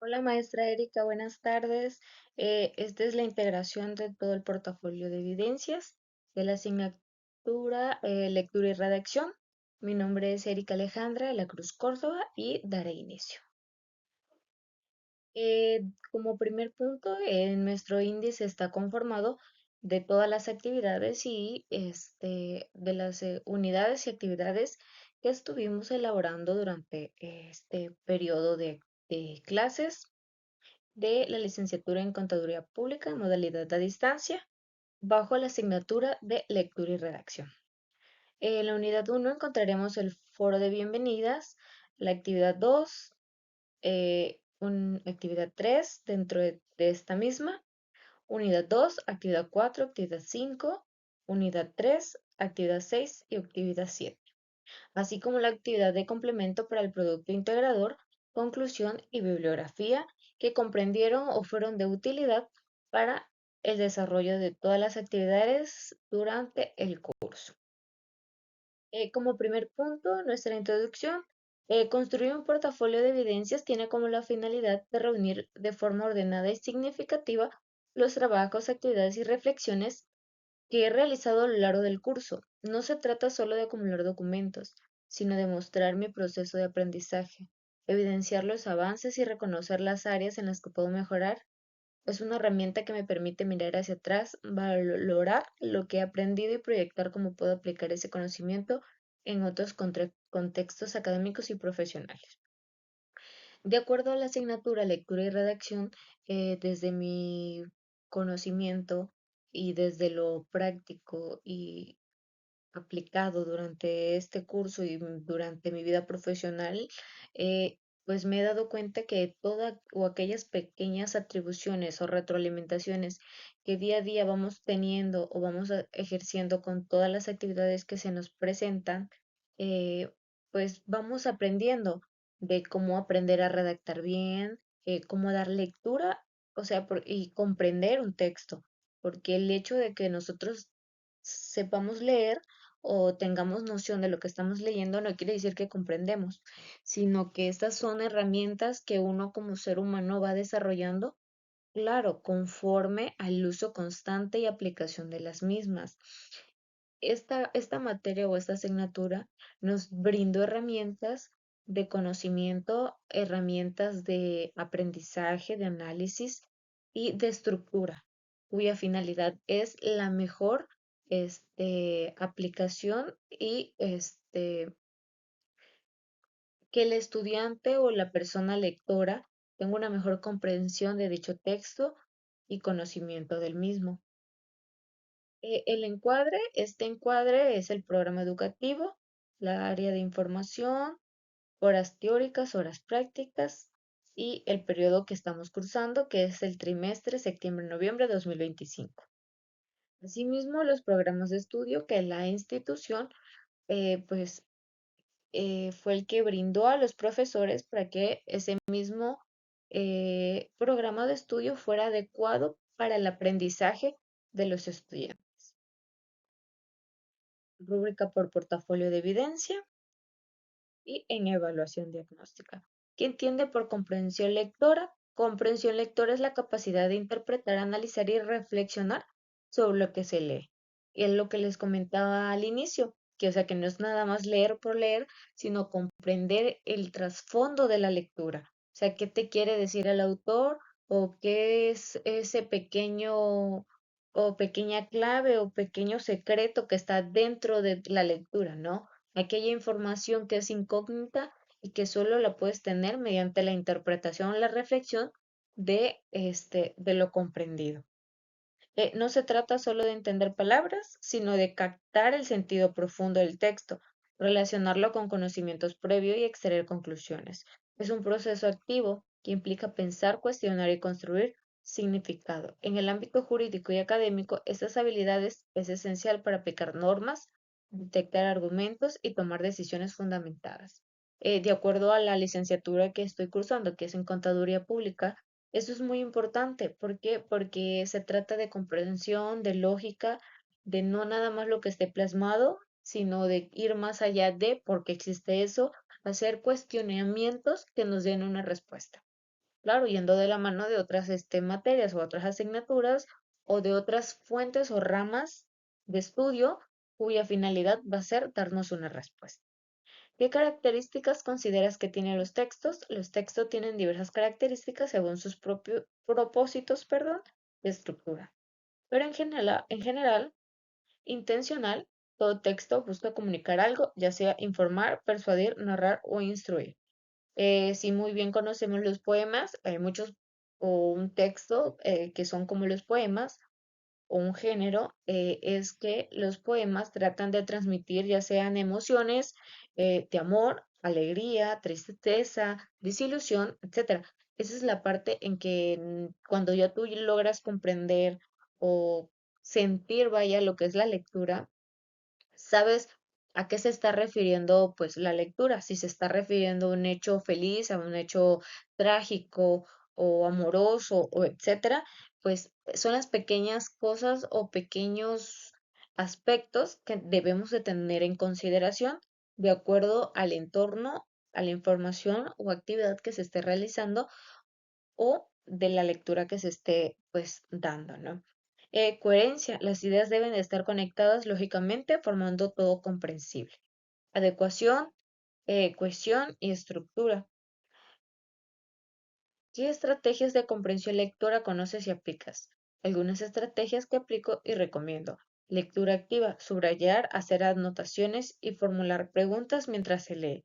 Hola maestra Erika, buenas tardes. Esta es la integración de todo el portafolio de evidencias de la asignatura Lectura y Redacción. Mi nombre es Erika Alejandra de la Cruz Córdoba y daré inicio. Eh, Como primer punto, nuestro índice está conformado de todas las actividades y de las unidades y actividades que estuvimos elaborando durante este periodo de clases de la licenciatura en Contaduría Pública en modalidad a distancia, bajo la asignatura de Lectura y Redacción. En la unidad 1 encontraremos el foro de bienvenidas, la actividad 2, actividad 3 dentro de esta misma, unidad 2, actividad 4, actividad 5, unidad 3, actividad 6 y actividad 7, así como la actividad de complemento para el producto integrador, conclusión y bibliografía, que comprendieron o fueron de utilidad para el desarrollo de todas las actividades durante el curso. Como primer punto, nuestra introducción, construir un portafolio de evidencias tiene como la finalidad de reunir de forma ordenada y significativa los trabajos, actividades y reflexiones que he realizado a lo largo del curso. No se trata solo de acumular documentos, sino de mostrar mi proceso de aprendizaje, evidenciar los avances y reconocer las áreas en las que puedo mejorar. Es una herramienta que me permite mirar hacia atrás, valorar lo que he aprendido y proyectar cómo puedo aplicar ese conocimiento en otros contextos académicos y profesionales. De acuerdo a la asignatura Lectura y Redacción, desde mi conocimiento y desde lo práctico y aplicado durante este curso y durante mi vida profesional, pues me he dado cuenta que todas o aquellas pequeñas atribuciones o retroalimentaciones que día a día vamos teniendo o vamos ejerciendo con todas las actividades que se nos presentan, eh, pues vamos aprendiendo de cómo aprender a redactar bien, cómo dar lectura, o sea, y comprender un texto, porque el hecho de que nosotros sepamos leer o tengamos noción de lo que estamos leyendo no quiere decir que comprendemos, sino que estas son herramientas que uno como ser humano va desarrollando, claro, conforme al uso constante y aplicación de las mismas. Esta materia o esta asignatura nos brindó herramientas de conocimiento, herramientas de aprendizaje, de análisis y de estructura, cuya finalidad es la mejor aplicación y que el estudiante o la persona lectora tenga una mejor comprensión de dicho texto y conocimiento del mismo. Este encuadre es el programa educativo, la área de información, horas teóricas, horas prácticas y el periodo que estamos cursando, que es el trimestre septiembre-noviembre de 2025. Asimismo, los programas de estudio que la institución pues fue el que brindó a los profesores para que ese mismo programa de estudio fuera adecuado para el aprendizaje de los estudiantes. Rúbrica por portafolio de evidencia y en evaluación diagnóstica. ¿Qué entiende por comprensión lectora? Comprensión lectora es la capacidad de interpretar, analizar y reflexionar sobre lo que se lee. Y es lo que les comentaba al inicio, que o sea que no es nada más leer por leer, sino comprender el trasfondo de la lectura. O sea, qué te quiere decir el autor o qué es ese pequeño o pequeña clave o pequeño secreto que está dentro de la lectura, ¿no? Aquella información que es incógnita y que solo la puedes tener mediante la interpretación o la reflexión de lo comprendido. No se trata solo de entender palabras, sino de captar el sentido profundo del texto, relacionarlo con conocimientos previos y extraer conclusiones. Es un proceso activo que implica pensar, cuestionar y construir significado. En el ámbito jurídico y académico, estas habilidades es esencial para aplicar normas, detectar argumentos y tomar decisiones fundamentadas. De acuerdo a la licenciatura que estoy cursando, que es en Contaduría Pública, eso es muy importante. ¿Por qué? Porque se trata de comprensión, de lógica, de no nada más lo que esté plasmado, sino de ir más allá de por qué existe eso, hacer cuestionamientos que nos den una respuesta. claro, yendo de la mano de otras materias o otras asignaturas o de otras fuentes o ramas de estudio cuya finalidad va a ser darnos una respuesta. ¿Qué características consideras que tienen los textos? Los textos tienen diversas características según sus propios propósitos, perdón, de estructura. Pero en general, intencional, todo texto busca comunicar algo, ya sea informar, persuadir, narrar o instruir. Si muy bien conocemos los poemas, hay muchos o un texto que son como los poemas o un género, es que los poemas tratan de transmitir ya sean emociones de amor, alegría, tristeza, desilusión, etcétera. Esa es la parte en que cuando ya tú logras comprender o sentir, vaya, lo que es la lectura, sabes a qué se está refiriendo pues la lectura, si se está refiriendo a un hecho feliz, a un hecho trágico o amoroso o etcétera, pues son las pequeñas cosas o pequeños aspectos que debemos de tener en consideración de acuerdo al entorno, a la información o actividad que se esté realizando o de la lectura que se esté pues dando, ¿no? Coherencia. Las ideas deben de estar conectadas lógicamente, formando todo comprensible. Adecuación, cohesión y estructura. ¿Qué estrategias de comprensión lectora conoces y aplicas? Algunas estrategias que aplico y recomiendo. Lectura activa, subrayar, hacer anotaciones y formular preguntas mientras se lee.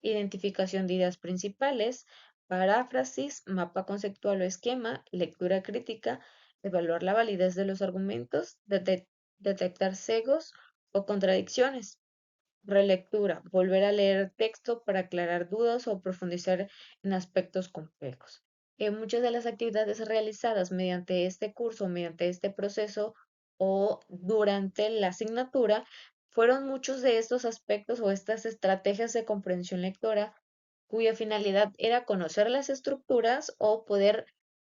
Identificación de ideas principales, paráfrasis, mapa conceptual o esquema, lectura crítica, evaluar la validez de los argumentos, detectar sesgos o contradicciones. Relectura, volver a leer texto para aclarar dudas o profundizar en aspectos complejos. Muchas de las actividades realizadas mediante este curso, mediante este proceso o durante la asignatura, fueron muchos de estos aspectos o estas estrategias de comprensión lectora cuya finalidad era conocer las estructuras o poder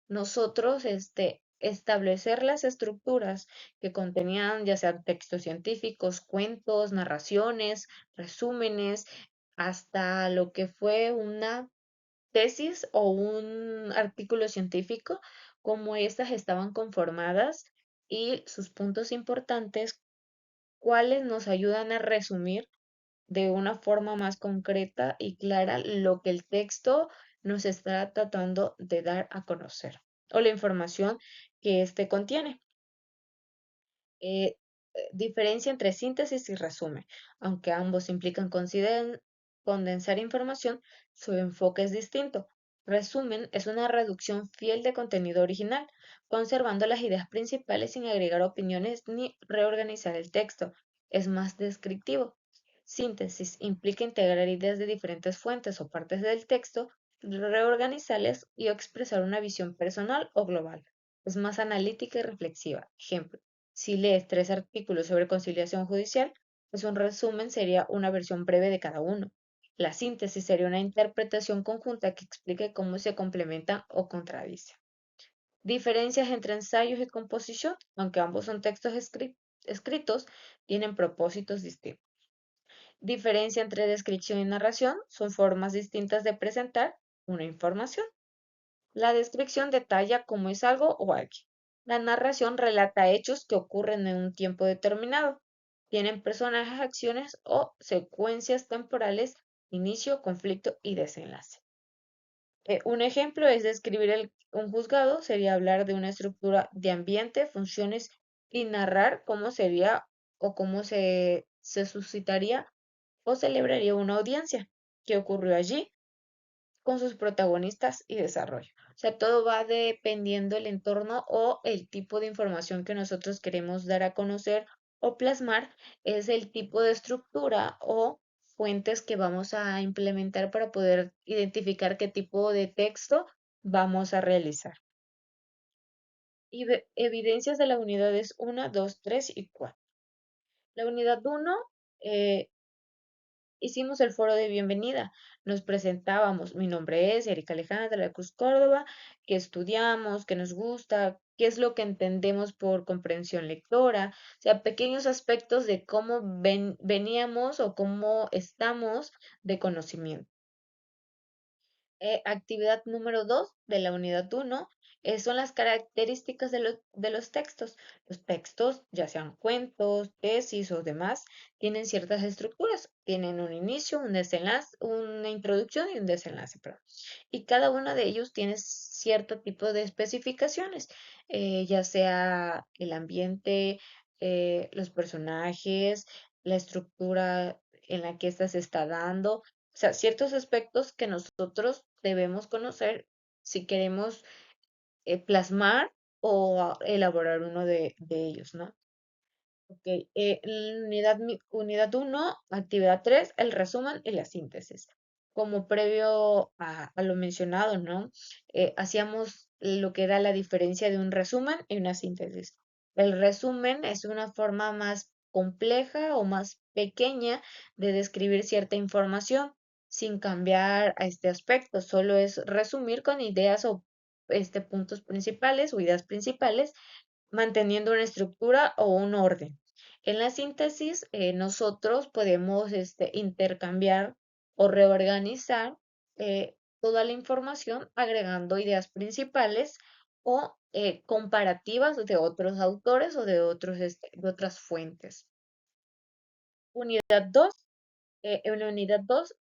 nosotros establecer las estructuras que contenían ya sean textos científicos, cuentos, narraciones, resúmenes, hasta lo que fue una tesis o un artículo científico, cómo estas estaban conformadas y sus puntos importantes, cuáles nos ayudan a resumir de una forma más concreta y clara lo que el texto nos está tratando de dar a conocer o la información que éste contiene. Eh, Diferencia entre síntesis y resumen. Aunque ambos implican condensar información, su enfoque es distinto. Resumen es una reducción fiel de contenido original, conservando las ideas principales sin agregar opiniones ni reorganizar el texto. Es más descriptivo. Síntesis implica integrar ideas de diferentes fuentes o partes del texto, reorganizarlas y expresar una visión personal o global. Es más analítica y reflexiva. Ejemplo, si lees 3 artículos sobre conciliación judicial, pues un resumen sería una versión breve de cada uno. La síntesis sería una interpretación conjunta que explique cómo se complementan o contradicen. Diferencias entre ensayos y composición, aunque ambos son textos escritos, tienen propósitos distintos. Diferencia entre descripción y narración, son formas distintas de presentar una información. La descripción detalla cómo es algo o alguien. La narración relata hechos que ocurren en un tiempo determinado. Tienen personajes, acciones o secuencias temporales, inicio, conflicto y desenlace. Un ejemplo es describir un juzgado, sería hablar de una estructura de ambiente, funciones y narrar cómo sería o cómo se suscitaría o celebraría una audiencia, qué ocurrió allí, con sus protagonistas y desarrollo. O sea, todo va dependiendo el entorno o el tipo de información que nosotros queremos dar a conocer o plasmar, es el tipo de estructura o fuentes que vamos a implementar para poder identificar qué tipo de texto vamos a realizar. Y evidencias de las unidades 1, 2, 3 y 4. La unidad 1, hicimos el foro de bienvenida, nos presentábamos, mi nombre es Erika Alejandra de la Cruz Córdoba, qué estudiamos, qué nos gusta, qué es lo que entendemos por comprensión lectora, o sea, pequeños aspectos de cómo veníamos o cómo estamos de conocimiento. Actividad número 2 de la unidad uno son las características de los textos. Los textos, ya sean cuentos, tesis o demás, tienen ciertas estructuras. Tienen un inicio, un desenlace, una introducción y un desenlace, perdón. Y cada uno de ellos tiene cierto tipo de especificaciones, ya sea el ambiente, los personajes, la estructura en la que ésta se está dando, o sea, ciertos aspectos que nosotros debemos conocer si queremos plasmar o elaborar uno de ellos, ¿no? Ok, unidad uno, actividad 3, el resumen y la síntesis. Como previo a lo mencionado, ¿no? Hacíamos lo que era la diferencia de un resumen y una síntesis. El resumen es una forma más compleja o más pequeña de describir cierta información sin cambiar a este aspecto. Solo es resumir con ideas o puntos principales o ideas principales manteniendo una estructura o un orden. En la síntesis, nosotros podemos intercambiar o reorganizar toda la información agregando ideas principales o comparativas de otros autores o de otras fuentes. Unidad 2. En la unidad 2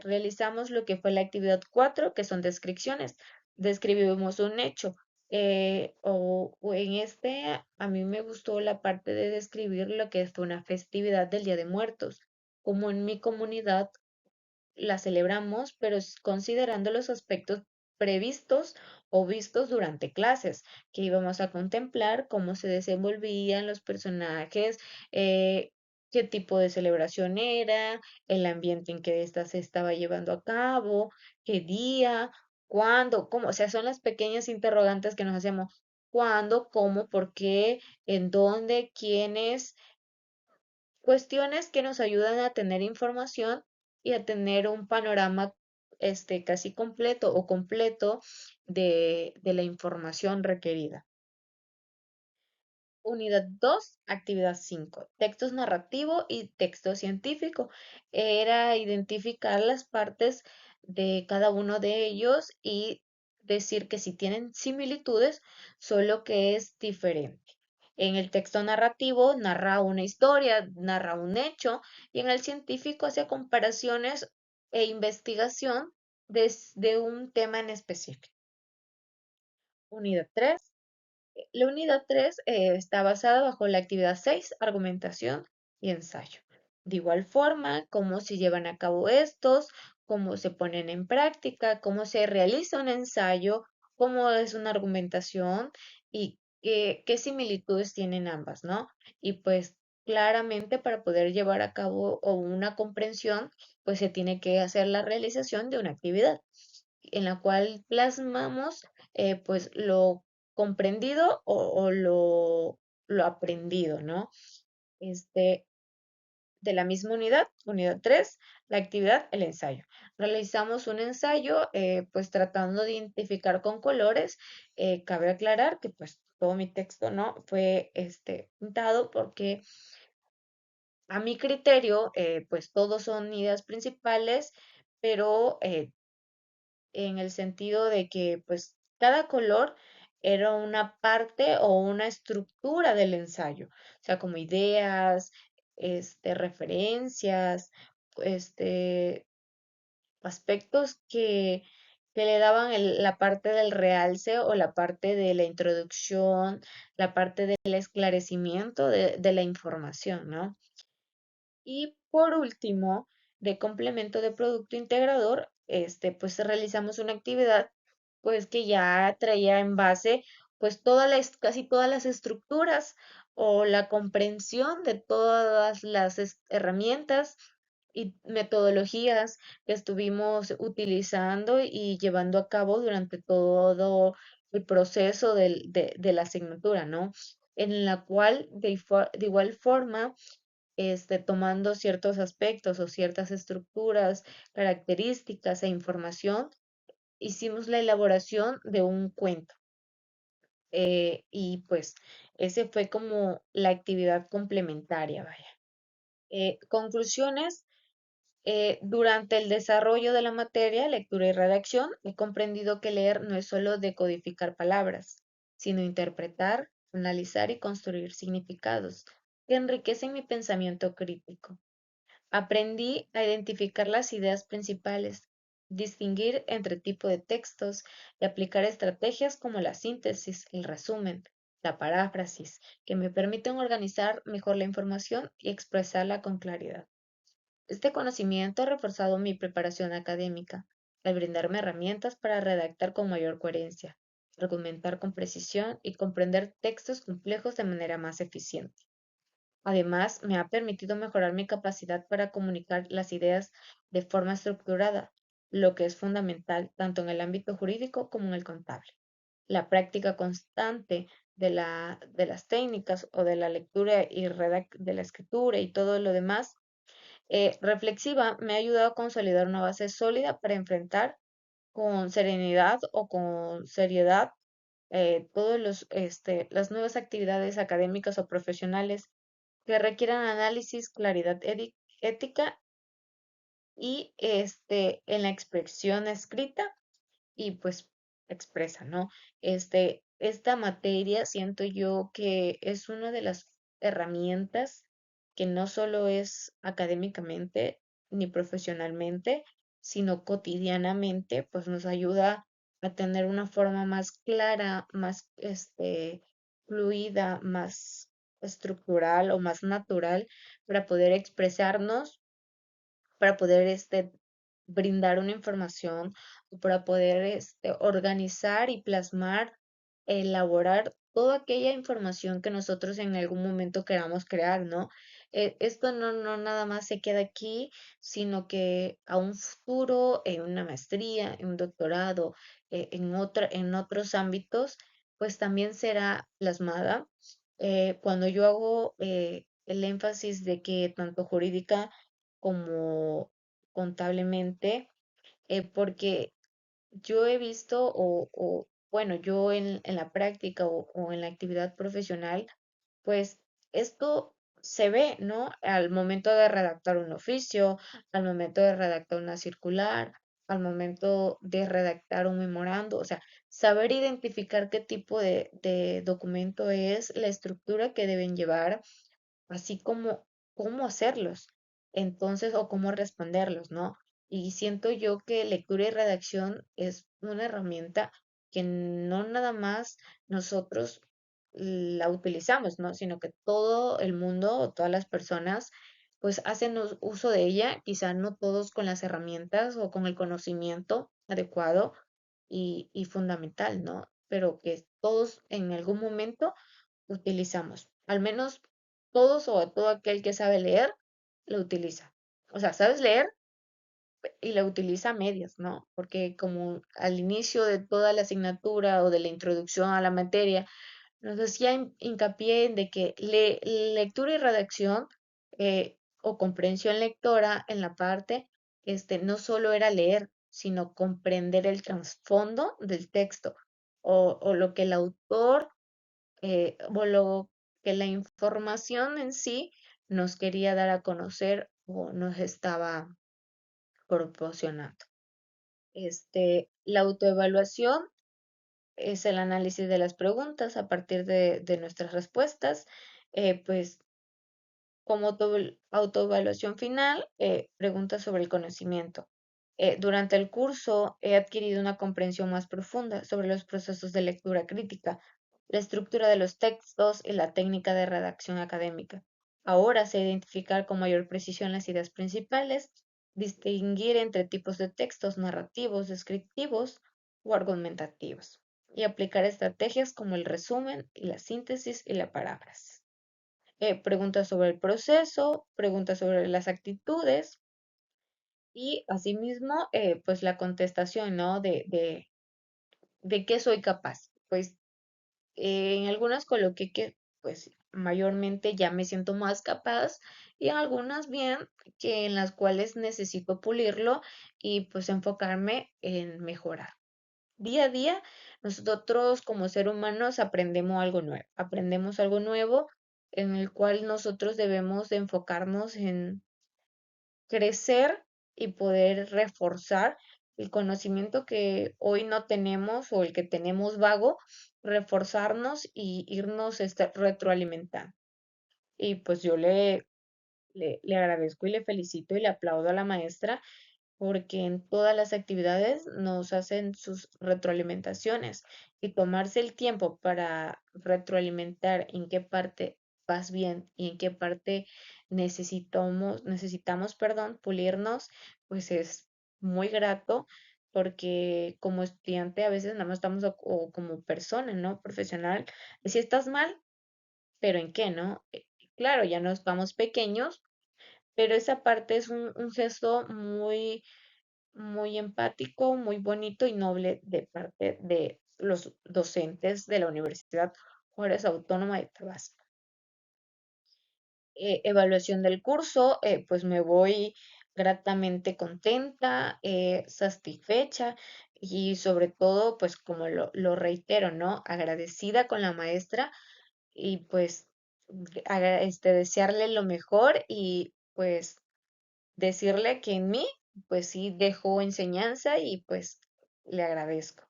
realizamos lo que fue la actividad 4, que son descripciones. Describimos un hecho. O en a mí me gustó la parte de describir lo que fue una festividad del Día de Muertos. Como en mi comunidad la celebramos, pero considerando los aspectos previstos o vistos durante clases, que íbamos a contemplar cómo se desenvolvían los personajes, qué tipo de celebración era, el ambiente en que ésta se estaba llevando a cabo, qué día, cuándo, cómo, o sea, son las pequeñas interrogantes que nos hacemos. ¿Cuándo, cómo, por qué, en dónde, quiénes? Cuestiones que nos ayudan a tener información y a tener un panorama casi completo o completo de la información requerida. Unidad 2, actividad 5, textos narrativo y texto científico. Era identificar las partes de cada uno de ellos y decir que si tienen similitudes, solo que es diferente. En el texto narrativo narra una historia, narra un hecho, y en el científico hace comparaciones e investigación de un tema en específico. Unidad 3. La unidad 3 está basada bajo la actividad 6, argumentación y ensayo. De igual forma, cómo se llevan a cabo estos, cómo se ponen en práctica, cómo se realiza un ensayo, cómo es una argumentación y qué similitudes tienen ambas, ¿no? Y pues claramente para poder llevar a cabo o una comprensión, pues se tiene que hacer la realización de una actividad en la cual plasmamos pues lo comprendido o lo aprendido, ¿no? Este, de la misma unidad, unidad 3, la actividad, el ensayo. Realizamos un ensayo, pues tratando de identificar con colores. Cabe aclarar que pues todo mi texto no fue pintado porque a mi criterio, pues todos son ideas principales, pero en el sentido de que pues cada color era una parte o una estructura del ensayo, o sea, como ideas, referencias, este, aspectos que le daban la parte del realce o la parte de la introducción, la parte del esclarecimiento de la información, ¿no? Y por último, de complemento de producto integrador, pues realizamos una actividad, pues que ya traía en base, pues casi todas las estructuras o la comprensión de todas las herramientas y metodologías que estuvimos utilizando y llevando a cabo durante todo el proceso de la asignatura, ¿no? En la cual de igual forma tomando ciertos aspectos o ciertas estructuras, características e información, hicimos la elaboración de un cuento. Y pues ese fue como la actividad complementaria, vaya. Conclusiones, Durante el desarrollo de la materia, lectura y redacción, he comprendido que leer no es solo decodificar palabras, sino interpretar, analizar y construir significados que enriquecen mi pensamiento crítico. Aprendí a identificar las ideas principales, distinguir entre tipo de textos y aplicar estrategias como la síntesis, el resumen, la paráfrasis, que me permiten organizar mejor la información y expresarla con claridad. Este conocimiento ha reforzado mi preparación académica, al brindarme herramientas para redactar con mayor coherencia, argumentar con precisión y comprender textos complejos de manera más eficiente. Además, me ha permitido mejorar mi capacidad para comunicar las ideas de forma estructurada, lo que es fundamental tanto en el ámbito jurídico como en el contable. La práctica constante de las técnicas o de la lectura y de la escritura y todo lo demás reflexiva me ha ayudado a consolidar una base sólida para enfrentar con serenidad o con seriedad todos las nuevas actividades académicas o profesionales que requieran análisis, claridad ética y en la expresión escrita y pues expresa, ¿no? Esta materia siento yo que es una de las herramientas que no solo es académicamente ni profesionalmente, sino cotidianamente, pues nos ayuda a tener una forma más clara, más fluida, más estructural o más natural para poder expresarnos, para poder brindar una información o para poder organizar y plasmar, elaborar toda aquella información que nosotros en algún momento queramos crear, ¿no? Esto no nada más se queda aquí, sino que a un futuro, en una maestría, en un doctorado, en otros ámbitos, pues también será plasmada. Cuando yo hago el énfasis de que tanto jurídica como contablemente, porque yo he visto bueno, yo en la práctica o en la actividad profesional, pues esto se ve, ¿no? Al momento de redactar un oficio, al momento de redactar una circular, al momento de redactar un memorando, o sea, saber identificar qué tipo de documento es, la estructura que deben llevar, así como cómo hacerlos, entonces, o cómo responderlos, ¿no? Y siento yo que lectura y redacción es una herramienta que no nada más nosotros la utilizamos, ¿no? Sino que todo el mundo o todas las personas pues hacen uso de ella, quizá no todos con las herramientas o con el conocimiento adecuado y fundamental, ¿no? Pero que todos en algún momento utilizamos. Al menos todos o todo aquel que sabe leer, lo utiliza. O sea, sabes leer y lo utiliza a medias, ¿no? Porque como al inicio de toda la asignatura o de la introducción a la materia, nos hacía hincapié en de que lectura y redacción o comprensión lectora en la parte, no solo era leer, sino comprender el trasfondo del texto o lo que el autor o lo que la información en sí nos quería dar a conocer o nos estaba proporcionando. La autoevaluación es el análisis de las preguntas a partir de nuestras respuestas, pues como autoevaluación final, preguntas sobre el conocimiento. Durante el curso he adquirido una comprensión más profunda sobre los procesos de lectura crítica, la estructura de los textos y la técnica de redacción académica. Ahora sé identificar con mayor precisión las ideas principales, distinguir entre tipos de textos narrativos, descriptivos o argumentativos, y aplicar estrategias como el resumen, la síntesis y la paráfrasis. Preguntas sobre el proceso, preguntas sobre las actitudes y asimismo, pues la contestación, ¿no? De qué soy capaz. Pues en algunas coloqué que pues mayormente ya me siento más capaz y en algunas bien que en las cuales necesito pulirlo y pues enfocarme en mejorar. Día a día, nosotros como seres humanos aprendemos algo nuevo en el cual nosotros debemos de enfocarnos en crecer y poder reforzar el conocimiento que hoy no tenemos o el que tenemos vago, reforzarnos y irnos retroalimentando. Y pues yo le agradezco y le felicito y le aplaudo a la maestra porque en todas las actividades nos hacen sus retroalimentaciones y tomarse el tiempo para retroalimentar en qué parte vas bien y en qué parte necesitamos, perdón, pulirnos, pues es muy grato porque como estudiante a veces nada más estamos o como persona, ¿no? Profesional, si estás mal, pero ¿en qué, no? Claro, ya nos vamos pequeños, pero esa parte es un gesto muy empático, muy bonito y noble de parte de los docentes de la Universidad Juárez Autónoma de Tabasco. Evaluación del curso, pues me voy gratamente contenta, satisfecha y sobre todo, pues como lo reitero, ¿no? Agradecida con la maestra y pues desearle lo mejor y pues decirle que en mí, pues sí dejó enseñanza y pues le agradezco.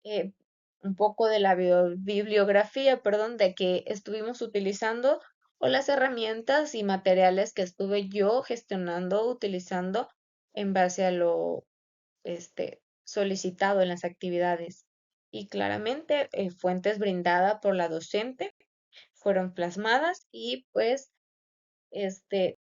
Eh, un poco de la bibliografía, perdón, de que estuvimos utilizando o las herramientas y materiales que estuve yo gestionando, utilizando en base a lo solicitado en las actividades. Y claramente, fuentes brindadas por la docente fueron plasmadas y pues este